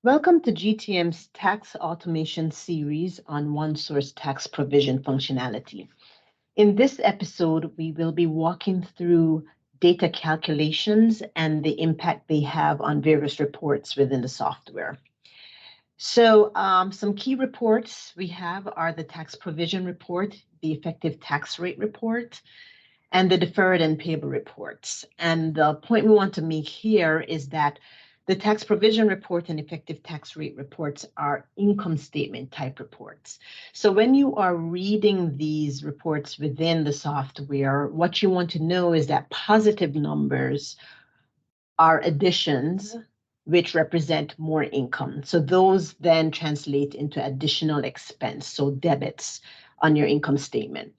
Welcome to GTM's tax automation series on OneSource tax provision functionality. In this episode, we will be walking through data calculations and the impact they have on various reports within the software. So some key reports we have are the tax provision report, the effective tax rate report, and the deferred and payable reports. And the point we want to make here is that the tax provision report and effective tax rate reports are income statement type reports. So when you are reading these reports within the software, what you want to know is that positive numbers are additions which represent more income. So those then translate into additional expense, so debits on your income statement.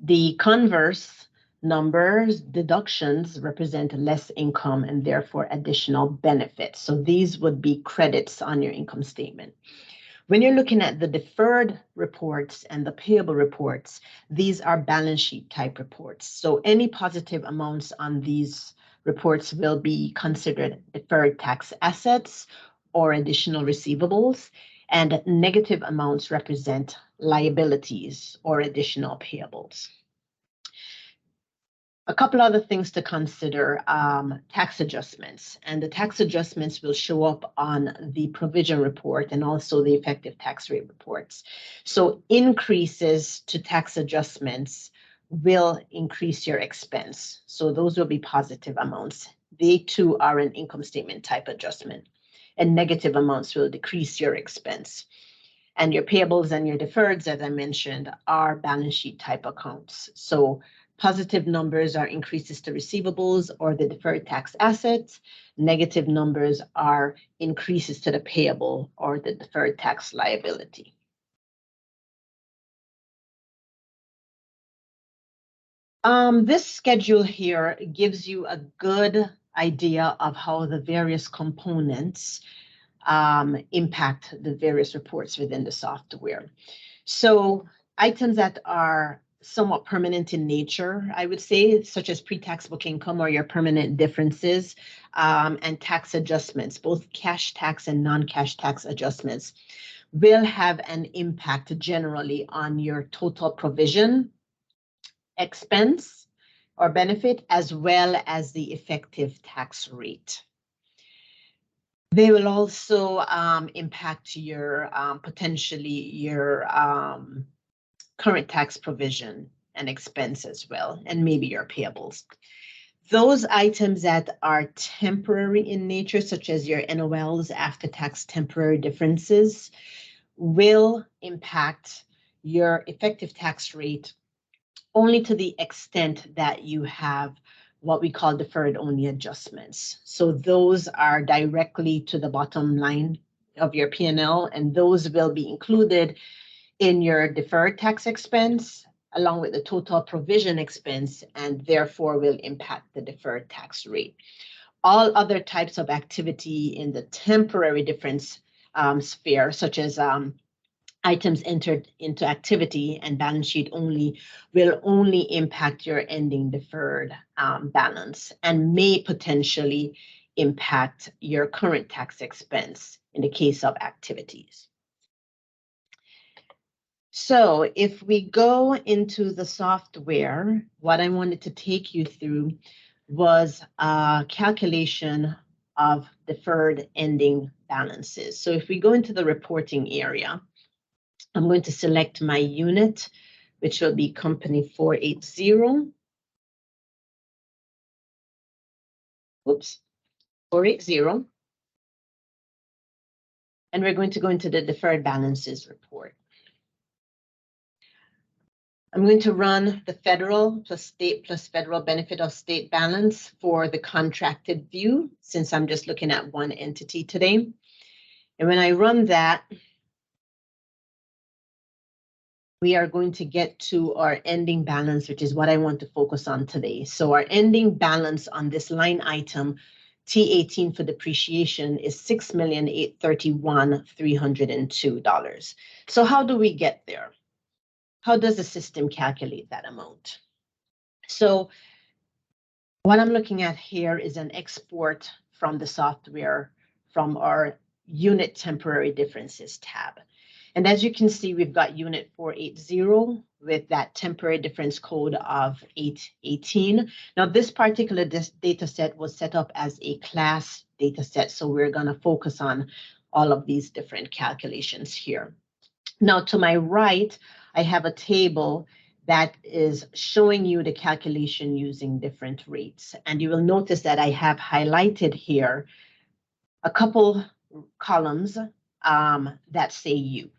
The converse numbers, deductions, represent less income and therefore additional benefits. So these would be credits on your income statement. When you're looking at the deferred reports and the payable reports, these are balance sheet type reports. So any positive amounts on these reports will be considered deferred tax assets or additional receivables, and negative amounts represent liabilities or additional payables. A couple other things to consider, tax adjustments, and the tax adjustments will show up on the provision report and also the effective tax rate reports. So increases to tax adjustments will increase your expense. So those will be positive amounts. They too are an income statement type adjustment, and negative amounts will decrease your expense. And your payables and your deferreds, as I mentioned, are balance sheet type accounts. So positive numbers are increases to receivables or the deferred tax assets. Negative numbers are increases to the payable or the deferred tax liability. This schedule here gives you a good idea of how the various components impact the various reports within the software. So items that are somewhat permanent in nature, I would say, such as pre-tax book income or your permanent differences, and tax adjustments, both cash tax and non-cash tax adjustments, will have an impact generally on your total provision expense or benefit, as well as the effective tax rate. They will also impact your potentially your current tax provision and expense as well, and maybe your payables. Those items that are temporary in nature, such as your NOLs, after tax temporary differences, will impact your effective tax rate only to the extent that you have what we call deferred only adjustments. So those are directly to the bottom line of your P&L, and those will be included in your deferred tax expense along with the total provision expense, and therefore will impact the deferred tax rate. All other types of activity in the temporary difference sphere, such as items entered into activity and balance sheet only, will only impact your ending deferred balance and may potentially impact your current tax expense in the case of activities. So if we go into the software, what I wanted to take you through was a calculation of deferred ending balances. So if we go into the reporting area, I'm going to select my unit, which will be company 480. Oops, 480. And we're going to go into the deferred balances report. I'm going to run the federal plus state plus federal benefit of state balance for the contracted view, since I'm just looking at one entity today. And when I run that, we are going to get to our ending balance, which is what I want to focus on today. So our ending balance on this line item, T18 for depreciation, is $6,831,302. So how do we get there? How does the system calculate that amount? So what I'm looking at here is an export from the software from our Unit Temporary Differences tab. And as you can see, we've got unit 480 with that temporary difference code of 818. Now, this particular data set was set up as a class data set, so we're going to focus on all of these different calculations here. Now, to my right, I have a table that is showing you the calculation using different rates. And you will notice that I have highlighted here a couple columns that say U.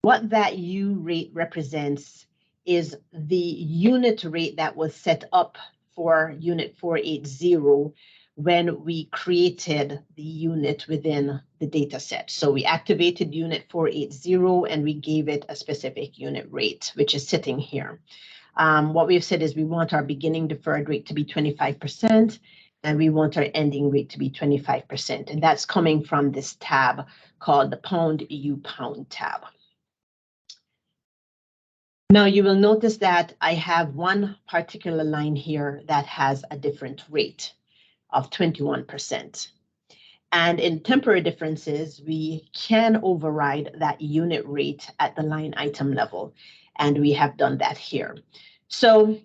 What that U rate represents is the unit rate that was set up for unit 480 when we created the unit within the data set. So we activated unit 480 and we gave it a specific unit rate, which is sitting here. What we've said is we want our beginning deferred rate to be 25%, and we want our ending rate to be 25%. And that's coming from this tab called the Pound EU Pound tab. Now you will notice that I have one particular line here that has a different rate of 21%. And in temporary differences, we can override that unit rate at the line item level. And we have done that here. So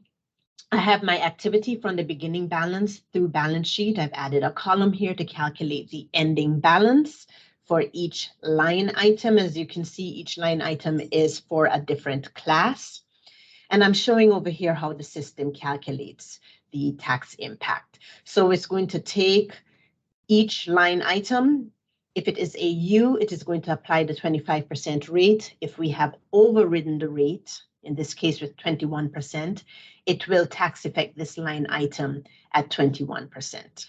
I have my activity from the beginning balance through balance sheet. I've added a column here to calculate the ending balance for each line item. As you can see, each line item is for a different class. And I'm showing over here how the system calculates the tax impact. So it's going to take each line item. If it is a U, it is going to apply the 25% rate. If we have overridden the rate, in this case with 21%, it will tax affect this line item at 21%.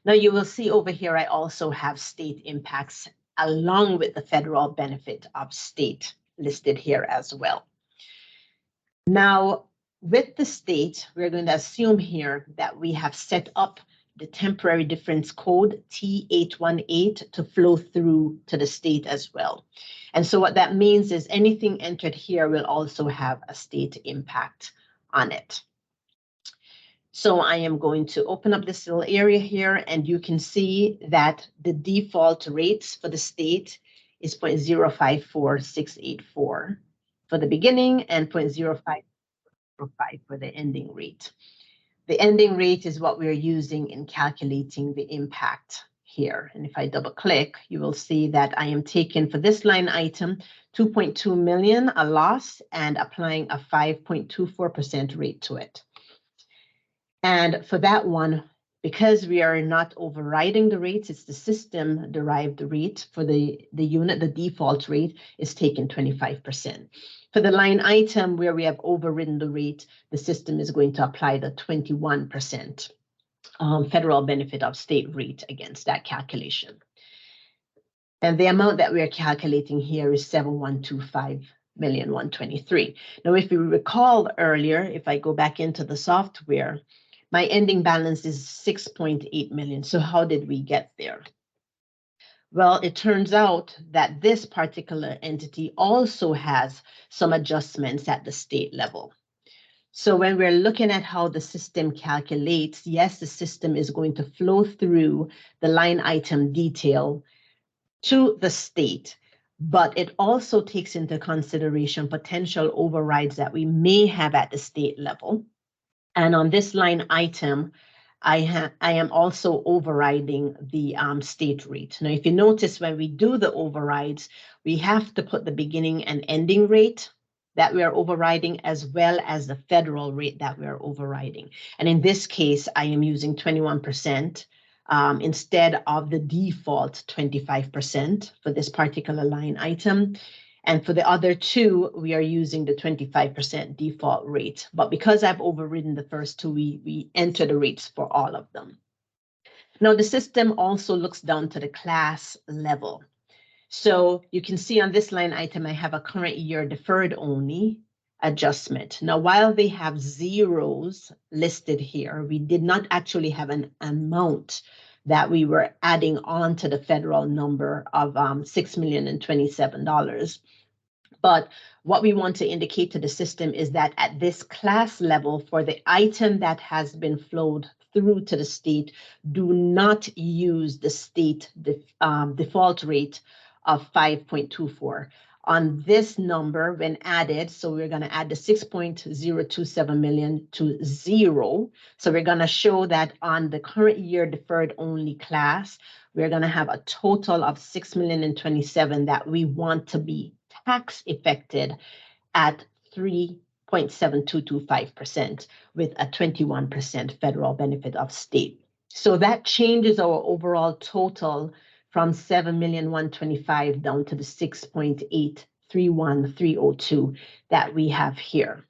Now you will see over here, I also have state impacts along with the federal benefit of state listed here as well. Now, with the state, we're going to assume here that we have set up the temporary difference code T818 to flow through to the state as well. And so what that means is anything entered here will also have a state impact on it. So I am going to open up this little area here, and you can see that the default rates for the state is 0.054684 for the beginning and 0.0545 for the ending rate. The ending rate is what we're using in calculating the impact here. And if I double click, you will see that I am taking for this line item 2.2 million, a loss, and applying a 5.24% rate to it. And for that one, because we are not overriding the rates, it's the system derived rate for the unit, the default rate is taken 25%. For the line item where we have overridden the rate, the system is going to apply the 21% federal benefit of state rate against that calculation. And the amount that we are calculating here is 7,125,123. Now, if you recall earlier, if I go back into the software, my ending balance is 6.8 million. So how did we get there? Well, it turns out that this particular entity also has some adjustments at the state level. So when we're looking at how the system calculates, yes, the system is going to flow through the line item detail to the state, but it also takes into consideration potential overrides that we may have at the state level. And on this line item, I am also overriding the state rate. Now, if you notice when we do the overrides, we have to put the beginning and ending rate that we are overriding as well as the federal rate that we are overriding. And in this case, I am using 21% instead of the default 25% for this particular line item. And for the other two, we are using the 25% default rate. But because I've overridden the first two, we enter the rates for all of them. Now, the system also looks down to the class level. So you can see on this line item, I have a current year deferred only adjustment. Now, while they have zeros listed here, we did not actually have an amount that we were adding on to the federal number of $6,027,000. But what we want to indicate to the system is that at this class level, for the item that has been flowed through to the state do not use the state default rate of 5.24. On this number, when added, so we're going to add the 6.027 million to 0. So we're going to show that on the current year deferred only class, we're going to have a total of 6,027,000 that we want to be tax affected at 3.7225% with a 21% federal benefit of state. So that changes our overall total from 7,125,000 down to the 6.831302 that we have here,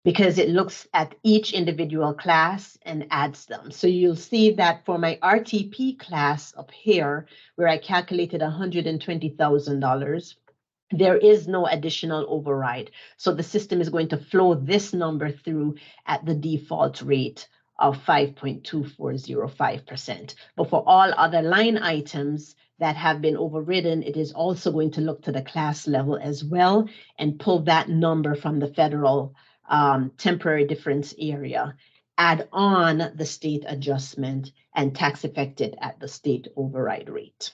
because it looks at each individual class and adds them. So you'll see that for my RTP class up here, where I calculated $120,000, there is no additional override. So the system is going to flow this number through at the default rate of 5.2405%. But for all other line items that have been overridden, it is also going to look to the class level as well and pull that number from the federal temporary difference area, add on the state adjustment, and tax affected at the state override rate.